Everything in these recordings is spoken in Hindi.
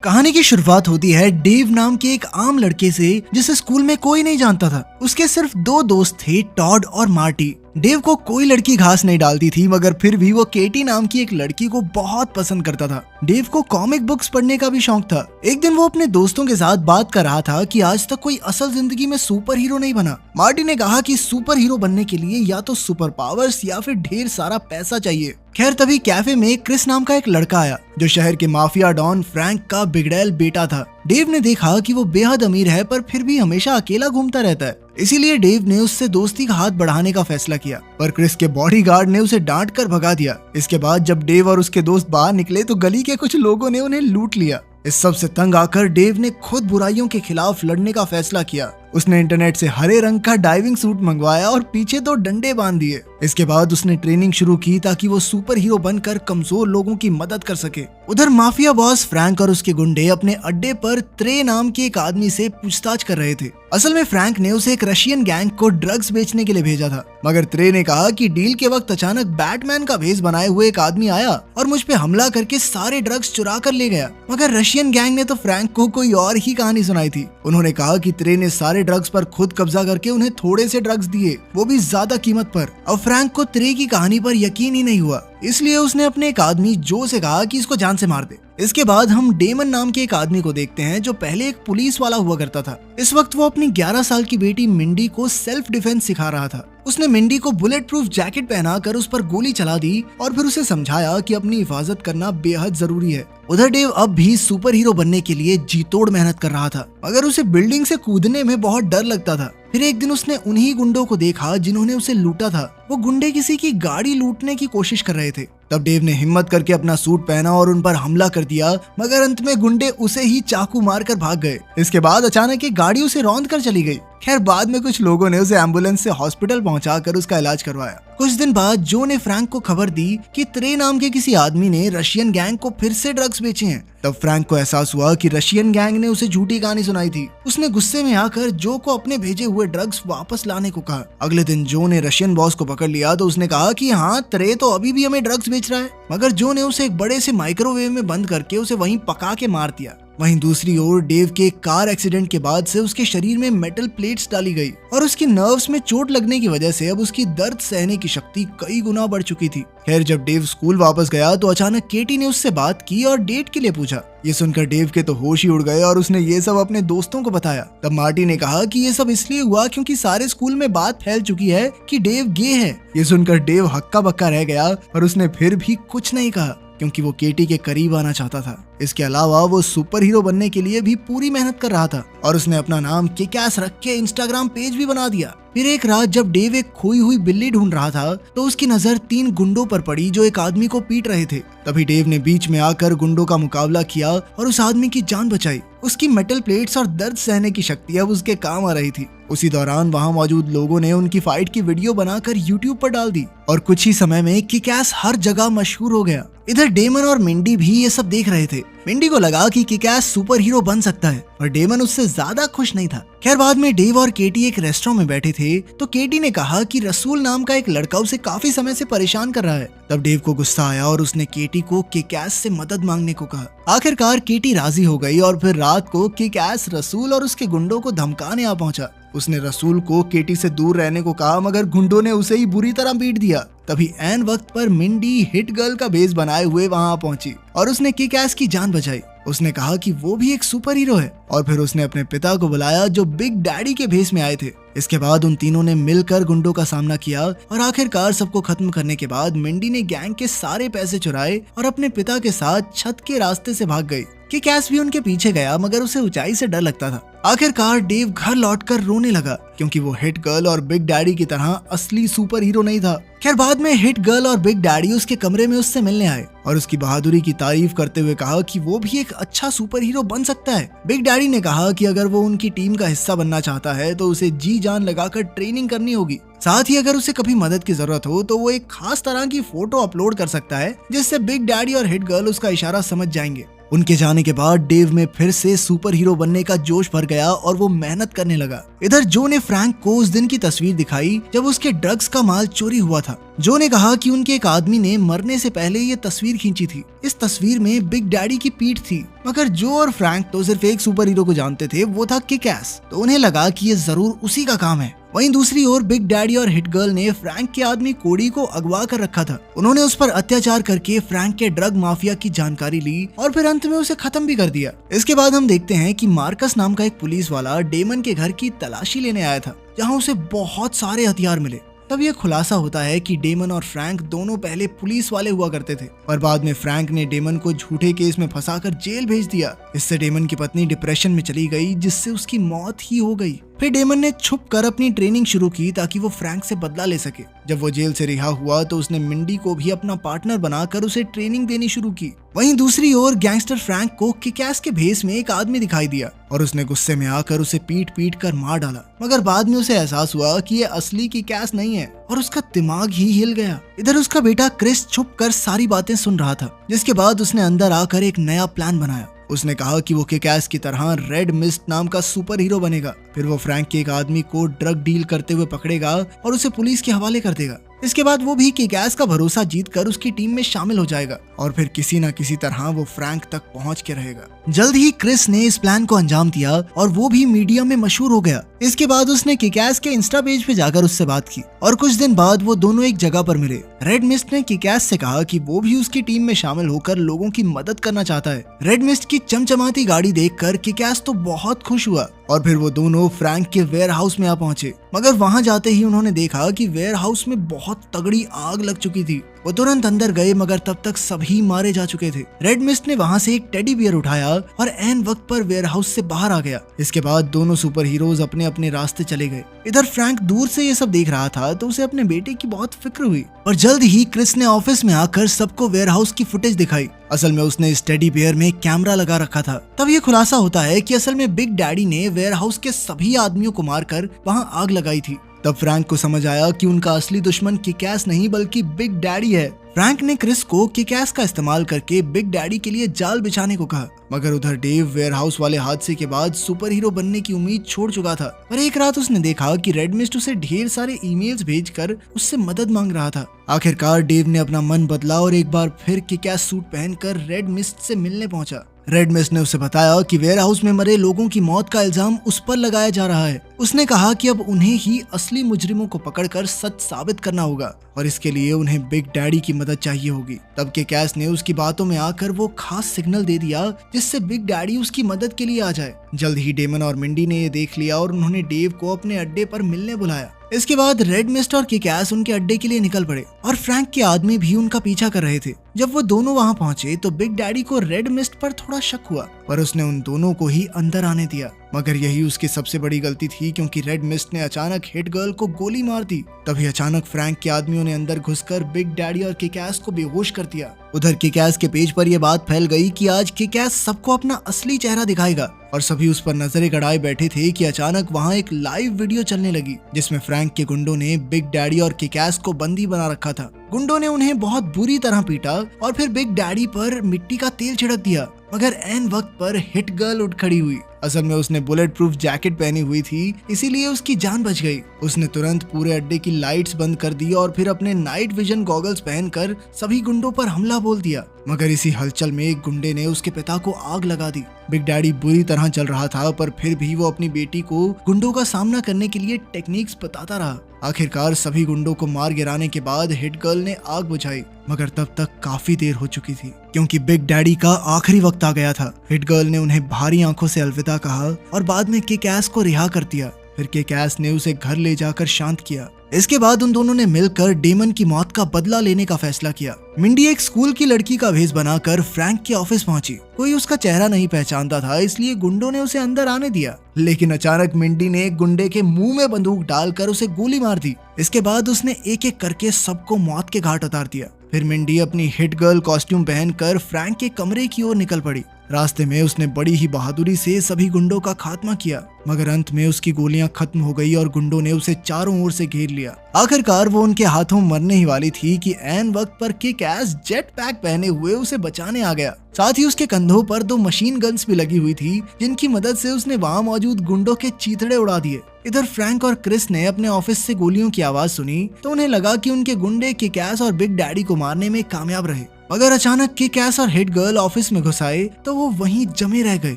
कहानी की शुरुआत होती है डेव नाम के एक आम लड़के से जिसे स्कूल में कोई नहीं जानता था। उसके सिर्फ दो दोस्त थे, टॉड और मार्टी। डेव को कोई लड़की घास नहीं डालती थी, मगर फिर भी वो केटी नाम की एक लड़की को बहुत पसंद करता था। डेव को कॉमिक बुक्स पढ़ने का भी शौक था। एक दिन वो अपने दोस्तों के साथ बात कर रहा था कि आज तक कोई असल जिंदगी में सुपर हीरो नहीं बना। मार्टी ने कहा कि सुपर हीरो बनने के लिए या तो सुपर पावर्स या फिर ढेर सारा पैसा चाहिए। खैर तभी कैफे में क्रिस नाम का एक लड़का आया जो शहर के माफिया डॉन फ्रैंक का बिगड़ैल बेटा था। डेव ने देखा कि वो बेहद अमीर है पर फिर भी हमेशा अकेला घूमता रहता है, इसीलिए डेव ने उससे दोस्ती का हाथ बढ़ाने का फैसला किया। पर क्रिस के बॉडीगार्ड ने उसे डांट कर भगा दिया। इसके बाद जब डेव और उसके दोस्त बाहर निकले तो गली के कुछ लोगों ने उन्हें लूट लिया। इस सब से तंग आकर डेव ने खुद बुराइयों के खिलाफ लड़ने का फैसला किया। उसने इंटरनेट से हरे रंग का डाइविंग सूट मंगवाया और पीछे 2 डंडे बांध दिए। इसके बाद उसने ट्रेनिंग शुरू की ताकि वो सुपर हीरो बनकर कमजोर लोगों की मदद कर सके। उधर माफिया बॉस फ्रैंक और उसके गुंडे अपने अड्डे पर त्रे नाम के एक आदमी से पूछताछ कर रहे थे। असल में फ्रैंक ने उसे एक रशियन गैंग को ड्रग्स बेचने के लिए भेजा था, मगर त्रे ने कहा कि डील के वक्त अचानक बैटमैन का भेष बनाए हुए एक आदमी आया और मुझ पे हमला करके सारे ड्रग्स चुरा कर ले गया। मगर रशियन गैंग ने तो फ्रैंक को कोई और ही कहानी सुनाई थी। उन्होंने कहा कि त्रे ने सारे ड्रग्स पर खुद कब्जा करके उन्हें थोड़े से ड्रग्स दिए, वो भी ज्यादा कीमत पर। अब फ्रैंक को त्रे की कहानी पर यकीन ही नहीं हुआ, इसलिए उसने अपने एक आदमी जो से कहा कि इसको जान से मार दे। इसके बाद हम डेमन नाम के एक आदमी को देखते हैं जो पहले एक पुलिस वाला हुआ करता था। इस वक्त वो अपनी 11 साल की बेटी मिंडी को सेल्फ डिफेंस सिखा रहा था। उसने मिंडी को बुलेट प्रूफ जैकेट पहनाकर उस पर गोली चला दी और फिर उसे समझाया कि अपनी हिफाजत करना बेहद जरूरी है। उधर डेव अब भी सुपर हीरो बनने के लिए जी तोड़ मेहनत कर रहा था, मगर उसे बिल्डिंग से कूदने में बहुत डर लगता था। फिर एक दिन उसने उन्हीं गुंडों को देखा जिन्होंने उसे लूटा था। वो गुंडे किसी की गाड़ी लूटने की कोशिश कर रहे थे। तब डेव ने हिम्मत करके अपना सूट पहना और उन पर हमला कर दिया, मगर अंत में गुंडे उसे ही चाकू मारकर भाग गए। इसके बाद अचानक एक गाड़ी उसे रौंद कर चली गई। खैर बाद में कुछ लोगों ने उसे एम्बुलेंस से हॉस्पिटल पहुंचाकर उसका इलाज करवाया। कुछ दिन बाद जो ने फ्रैंक को खबर दी कि त्रे नाम के किसी आदमी ने रशियन गैंग को फिर से ड्रग्स बेचे हैं। तब फ्रैंक को एहसास हुआ कि रशियन गैंग ने उसे झूठी कहानी सुनाई थी। उसने गुस्से में आकर जो को अपने भेजे हुए ड्रग्स वापस लाने को कहा। अगले दिन जो ने रशियन बॉस को पकड़ लिया तो उसने कहा कि हाँ, त्रे तो अभी भी हमें ड्रग्स बेच रहा है, मगर जो ने उसे एक बड़े से माइक्रोवेव में बंद करके उसे वहीं पका के मार दिया। वहीं दूसरी ओर डेव के कार एक्सीडेंट के बाद से उसके शरीर में मेटल प्लेट्स डाली गई और उसकी नर्व्स में चोट लगने की वजह से अब उसकी दर्द सहने की शक्ति कई गुना बढ़ चुकी थी। खैर जब डेव स्कूल वापस गया तो अचानक केटी ने उससे बात की और डेट के लिए पूछा। ये सुनकर डेव के तो होश ही उड़ गए और उसने ये सब अपने दोस्तों को बताया। तब मार्टी ने कहा कि ये सब इसलिए हुआ क्योंकि सारे स्कूल में बात फैल चुकी है कि डेव गे है। ये सुनकर डेव हक्का बक्का रह गया और उसने फिर भी कुछ नहीं कहा क्योंकि वो केटी के करीब आना चाहता था। इसके अलावा वो सुपर हीरो बनने के लिए भी पूरी मेहनत कर रहा था और उसने अपना नाम किक-एस रख के इंस्टाग्राम पेज भी बना दिया। फिर एक रात जब डेव एक खोई हुई बिल्ली ढूंढ रहा था तो उसकी नजर 3 गुंडों पर पड़ी जो एक आदमी को पीट रहे थे। तभी डेव ने बीच में आकर गुंडों का मुकाबला किया और उस आदमी की जान बचाई। उसकी मेटल प्लेट्स और दर्द सहने की शक्ति अब उसके काम आ रही थी। उसी दौरान वहां मौजूद लोगों ने उनकी फाइट की वीडियो बनाकर यूट्यूब पर डाल दी और कुछ ही समय में किक-एस हर जगह मशहूर हो गया। इधर डेमन और मिंडी भी ये सब देख रहे थे। मिंडी को लगा कि किक-एस सुपर हीरो बन सकता है और डेमन उससे ज्यादा खुश नहीं था। खैर बाद में डेव और केटी एक रेस्टोरेंट में बैठे थे तो केटी ने कहा कि रसूल नाम का एक लड़का उसे काफी समय से परेशान कर रहा है। तब डेव को गुस्सा आया और उसने केटी को किक-एस से मदद मांगने को कहा। आखिरकार केटी राजी हो गई और फिर रात को किक-एस रसूल और उसके गुंडों को धमकाने आ पहुंचा। उसने रसूल को केटी से दूर रहने को कहा, मगर गुंडों ने उसे ही बुरी तरह पीट दिया। तभी ऐन वक्त पर मिंडी हिट गर्ल का भेष बनाए हुए वहां पहुंची और उसने किक-एस की जान बचाई। उसने कहा कि वो भी एक सुपर हीरो है और फिर उसने अपने पिता को बुलाया जो बिग डैडी के भेष में आए थे। इसके बाद उन तीनों ने मिलकर गुंडों का सामना किया और आखिरकार सबको खत्म करने के बाद मिंडी ने गैंग के सारे पैसे चुराए और अपने पिता के साथ छत के रास्ते से भाग गई। किक-एस भी उनके पीछे गया, मगर उसे ऊंचाई से डर लगता था। आखिरकार डेव घर लौटकर रोने लगा क्योंकि वो हिट गर्ल और बिग डैडी की तरह असली सुपर हीरो नहीं था। खैर बाद में हिट गर्ल और बिग डैडी उसके कमरे में उससे मिलने आए और उसकी बहादुरी की तारीफ करते हुए कहा कि वो भी एक अच्छा सुपर हीरो बन सकता है। बिग डैडी ने कहा कि अगर वो उनकी टीम का हिस्सा बनना चाहता है तो उसे जी जान लगाकर ट्रेनिंग करनी होगी। साथ ही अगर उसे कभी मदद की जरूरत हो तो वो एक खास तरह की फोटो अपलोड कर सकता है जिससे बिग डैडी और हिट गर्ल उसका इशारा समझ जाएंगे। उनके जाने के बाद डेव में फिर से सुपर हीरो बनने का जोश भर गया और वो मेहनत करने लगा। इधर जो ने फ्रैंक को उस दिन की तस्वीर दिखाई जब उसके ड्रग्स का माल चोरी हुआ था। जो ने कहा कि उनके एक आदमी ने मरने से पहले ये तस्वीर खींची थी। इस तस्वीर में बिग डैडी की पीठ थी, मगर जो और फ्रैंक तो सिर्फ एक सुपर हीरो को जानते थे, वो था किक-एस। तो उन्हें लगा कि ये जरूर उसी का काम है। वहीं दूसरी ओर बिग डैडी और हिट गर्ल ने फ्रैंक के आदमी कोडी को अगवा कर रखा था। उन्होंने उस पर अत्याचार करके फ्रैंक के ड्रग माफिया की जानकारी ली और फिर अंत में उसे खत्म भी कर दिया। इसके बाद हम देखते हैं कि मार्कस नाम का एक पुलिस वाला डेमन के घर की तलाशी लेने आया था, जहां उसे बहुत सारे हथियार मिले। तब यह खुलासा होता है कि डेमन और फ्रैंक दोनों पहले पुलिस वाले हुआ करते थे, पर बाद में फ्रैंक ने डेमन को झूठे केस में फंसाकर जेल भेज दिया। इससे डेमन की पत्नी डिप्रेशन में चली गई, जिससे उसकी मौत ही हो गई। फिर डेमन ने छुप कर अपनी ट्रेनिंग शुरू की ताकि वो फ्रैंक से बदला ले सके। जब वो जेल से रिहा हुआ तो उसने मिंडी को भी अपना पार्टनर बनाकर उसे ट्रेनिंग देनी शुरू की। वहीं दूसरी ओर गैंगस्टर फ्रैंक को किक-एस के भेस में एक आदमी दिखाई दिया और उसने गुस्से में आकर उसे पीट पीट कर मार डाला, मगर बाद में उसे एहसास हुआ कि ये असली किक-एस नहीं है और उसका दिमाग ही हिल गया। इधर उसका बेटा क्रिस छुप कर सारी बातें सुन रहा था, जिसके बाद उसने अंदर आकर एक नया प्लान बनाया। उसने कहा कि वो किक-एस की तरह रेड मिस्ट नाम का सुपर हीरो बनेगा। फिर वो फ्रैंक के एक आदमी को ड्रग डील करते हुए पकड़ेगा और उसे पुलिस के हवाले कर देगा। इसके बाद वो भी किक-एस का भरोसा जीतकर उसकी टीम में शामिल हो जाएगा और फिर किसी न किसी तरह वो फ्रैंक तक पहुंच के रहेगा। जल्द ही क्रिस ने इस प्लान को अंजाम दिया और वो भी मीडिया में मशहूर हो गया। इसके बाद उसने किक-एस के इंस्टा पेज पे जाकर उससे बात की और कुछ दिन बाद वो दोनों एक जगह पर मिले। रेड मिस्ट ने किक-एस से कहा कि वो भी उसकी टीम में शामिल होकर लोगों की मदद करना चाहता है। रेड मिस्ट की चमचमाती गाड़ी देखकर किक-एस तो बहुत खुश हुआ और फिर वो दोनों फ्रैंक के वेयर हाउस में आ पहुंचे, मगर वहां जाते ही उन्होंने देखा कि वेयर हाउस में बहुत तगड़ी आग लग चुकी थी। वो तुरंत अंदर गए, मगर तब तक सभी मारे जा चुके थे। रेड मिस्ट ने वहां से एक टेडी बियर उठाया और ऐन वक्त पर वेयर हाउस से बाहर आ गया। इसके बाद दोनों सुपर हीरोज अपने अपने रास्ते चले गए। इधर फ्रैंक दूर से ये सब देख रहा था तो उसे अपने बेटे की बहुत फिक्र हुई और जल्द ही क्रिस ने ऑफिस में आकर सबको वेयर हाउस की फुटेज दिखाई। असल में उसने इस टेडी बियर में कैमरा लगा रखा था। तब ये खुलासा होता है कि असल में बिग डैडी ने वेयर हाउस के सभी आदमियों को मारकर वहां आग लगाई थी। तब फ्रैंक को समझ आया कि उनका असली दुश्मन किक-एस नहीं बल्कि बिग डैडी है। फ्रैंक ने क्रिस को किक-एस का इस्तेमाल करके बिग डैडी के लिए जाल बिछाने को कहा, मगर उधर डेव वेयर हाउस वाले हादसे के बाद सुपर हीरो बनने की उम्मीद छोड़ चुका था। पर एक रात उसने देखा कि रेड मिस्ट उसे ढेर सारे ईमेल्स भेजकर उससे मदद मांग रहा था। आखिरकार डेव ने अपना मन बदला और एक बार फिर किक-एस सूट पहनकर रेड मिस्ट से मिलने पहुंचा। रेड मिस्ट ने उसे बताया कि वेयर हाउस में मरे लोगों की मौत का इल्जाम उस पर लगाया जा रहा है। उसने कहा कि अब उन्हें ही असली मुजरिमों को पकड़कर सच साबित करना होगा और इसके लिए उन्हें बिग डैडी की मदद चाहिए होगी। तब किक-एस ने उसकी बातों में आकर वो खास सिग्नल दे दिया जिससे बिग डैडी उसकी मदद के लिए आ जाए। जल्द ही डेमन और मिंडी ने ये देख लिया और उन्होंने डेव को अपने अड्डे पर मिलने बुलाया। इसके बाद रेड मिस्ट और किक-एस उनके अड्डे के लिए निकल पड़े और फ्रैंक के आदमी भी उनका पीछा कर रहे थे। जब वो दोनों वहां पहुंचे तो बिग डैडी को रेड मिस्ट पर थोड़ा शक हुआ, पर उसने उन दोनों को ही अंदर आने दिया। मगर यही उसकी सबसे बड़ी गलती थी, क्योंकि रेड मिस्ट ने अचानक हिट गर्ल को गोली मार दी। तभी अचानक फ्रैंक के आदमियों ने अंदर घुसकर बिग डैडी और किक-एस को बेहोश कर दिया। उधर किक-एस के पेज पर यह बात फैल गई कि आज किक-एस सबको अपना असली चेहरा दिखाएगा और सभी उस पर नजरें गड़ाए बैठे थे कि अचानक वहां एक लाइव वीडियो चलने लगी जिसमें फ्रैंक के गुंडों ने बिग डैडी और किक-एस को बंदी बना रखा था। गुंडों ने उन्हें बहुत बुरी तरह पीटा और फिर बिग डैडी पर मिट्टी का तेल छिड़क दिया, मगर ऐन वक्त पर हिट गर्ल उठ खड़ी हुई। असल में उसने बुलेट प्रूफ जैकेट पहनी हुई थी, इसीलिए उसकी जान बच गई। उसने तुरंत पूरे अड्डे की लाइट्स बंद कर दी और फिर अपने नाइट विजन गॉगल्स पहनकर सभी गुंडों पर हमला बोल दिया। मगर इसी हलचल में एक गुंडे ने उसके पिता को आग लगा दी। बिग डैडी बुरी तरह चल रहा था, पर फिर भी वो अपनी बेटी को गुंडों का सामना करने के लिए टेक्निक्स बताता रहा। आखिरकार सभी गुंडों को मार गिराने के बाद हिट गर्ल ने आग बुझाई, मगर तब तक काफी देर हो चुकी थी क्योंकि बिग डैडी का आखिरी वक्त आ गया था। हिट गर्ल ने उन्हें भारी आंखों से अलविदा कहा और बाद में किक-एस को रिहा कर दिया। फिर किक-एस ने उसे घर ले जाकर शांत किया। इसके बाद उन दोनों ने मिलकर डेमन की मौत का बदला लेने का फैसला किया। मिंडी एक स्कूल की लड़की का भेष बनाकर फ्रैंक के ऑफिस पहुंची। कोई उसका चेहरा नहीं पहचानता था, इसलिए गुंडों ने उसे अंदर आने दिया। लेकिन अचानक मिंडी ने एक गुंडे के मुंह में बंदूक डालकर उसे गोली मार दी। इसके बाद उसने एक एक करके सबको मौत के घाट उतार दिया। फिर मिंडी अपनी हिट गर्ल कॉस्ट्यूम पहनकर फ्रैंक के कमरे की ओर निकल पड़ी। रास्ते में उसने बड़ी ही बहादुरी से सभी गुंडों का खात्मा किया, मगर अंत में उसकी गोलियां खत्म हो गई और गुंडों ने उसे चारों ओर से घेर लिया। आखिरकार वो उनके हाथों मरने ही वाली थी कि ऐन वक्त पर किक एस जेट पैक पहने हुए उसे बचाने आ गया। साथ ही उसके कंधों पर 2 मशीन गन्स भी लगी हुई थी, जिनकी मदद से उसने वहां मौजूद गुंडों के चीथड़े उड़ा दिए। इधर फ्रैंक और क्रिस ने अपने ऑफिस से गोलियों की आवाज सुनी तो उन्हें लगा कि उनके गुंडे किक एस और बिग डैडी को मारने में कामयाब रहे, मगर अचानक किक एस और हिट गर्ल ऑफिस में घुस आए तो वो वहीं जमे रह गए।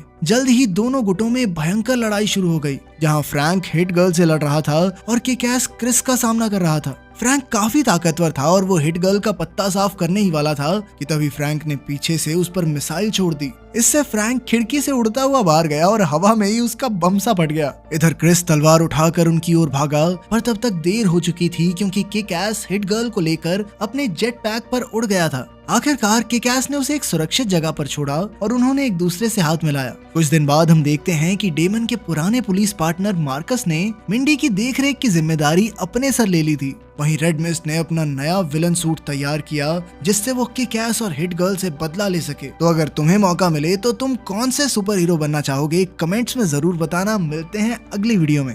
जल्द ही दोनों गुटों में भयंकर लड़ाई शुरू हो गई, जहां फ्रैंक हिट गर्ल से लड़ रहा था और किक एस क्रिस का सामना कर रहा था। फ्रैंक काफी ताकतवर था और वो हिट गर्ल का पत्ता साफ करने ही वाला था कि तभी फ्रैंक ने पीछे से उस पर मिसाइल छोड़ दी। इससे फ्रैंक खिड़की से उड़ता हुआ बाहर गया और हवा में ही उसका बम सा फट गया। इधर क्रिस तलवार उठाकर उनकी ओर भागा, पर तब तक देर हो चुकी थी क्योंकि किक एस हिट गर्ल को लेकर अपने जेट पैक पर उड़ गया था। आखिरकार किक एस ने उसे एक सुरक्षित जगह पर छोड़ा और उन्होंने एक दूसरे से हाथ मिलाया। कुछ दिन बाद हम देखते हैं कि डेमन के पुराने पुलिस पार्टनर मार्कस ने मिंडी की देखरेख की जिम्मेदारी अपने सर ले ली थी। वहीं रेड मिस्ट ने अपना नया विलन सूट तैयार किया जिससे वो किक एस और हिट गर्ल से बदला ले सके। तो अगर तुम्हें मौका मिले तो तुम कौन से सुपर हीरो बनना चाहोगे, कमेंट्स में जरूर बताना। मिलते हैं अगली वीडियो में।